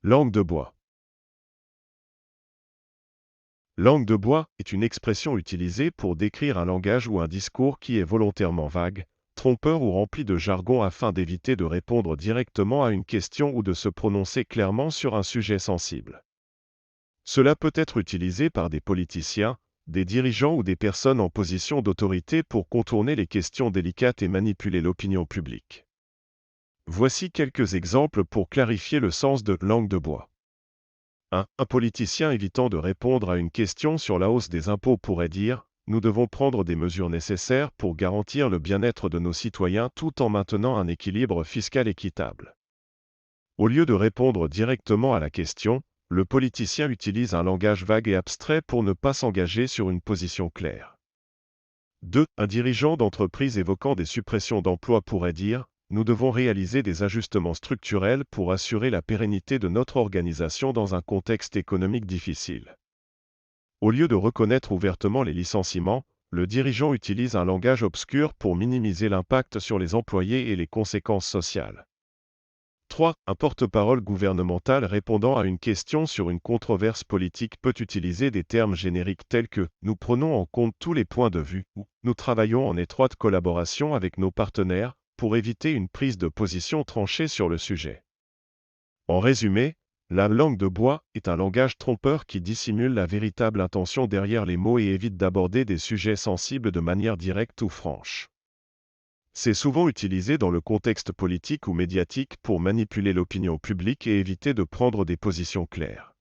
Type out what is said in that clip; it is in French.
Langue de bois. Langue de bois est une expression utilisée pour décrire un langage ou un discours qui est volontairement vague, trompeur ou rempli de jargon afin d'éviter de répondre directement à une question ou de se prononcer clairement sur un sujet sensible. Cela peut être utilisé par des politiciens, des dirigeants ou des personnes en position d'autorité pour contourner les questions délicates et manipuler l'opinion publique. Voici quelques exemples pour clarifier le sens de langue de bois. 1. Un politicien évitant de répondre à une question sur la hausse des impôts pourrait dire « Nous devons prendre des mesures nécessaires pour garantir le bien-être de nos citoyens tout en maintenant un équilibre fiscal équitable. » Au lieu de répondre directement à la question, le politicien utilise un langage vague et abstrait pour ne pas s'engager sur une position claire. 2. Un dirigeant d'entreprise évoquant des suppressions d'emplois pourrait dire « Nous devons réaliser des ajustements structurels pour assurer la pérennité de notre organisation dans un contexte économique difficile. » Au lieu de reconnaître ouvertement les licenciements, le dirigeant utilise un langage obscur pour minimiser l'impact sur les employés et les conséquences sociales. 3. Un porte-parole gouvernemental répondant à une question sur une controverse politique peut utiliser des termes génériques tels que « Nous prenons en compte tous les points de vue » ou « Nous travaillons en étroite collaboration avec nos partenaires » pour éviter une prise de position tranchée sur le sujet. En résumé, la langue de bois est un langage trompeur qui dissimule la véritable intention derrière les mots et évite d'aborder des sujets sensibles de manière directe ou franche. C'est souvent utilisé dans le contexte politique ou médiatique pour manipuler l'opinion publique et éviter de prendre des positions claires.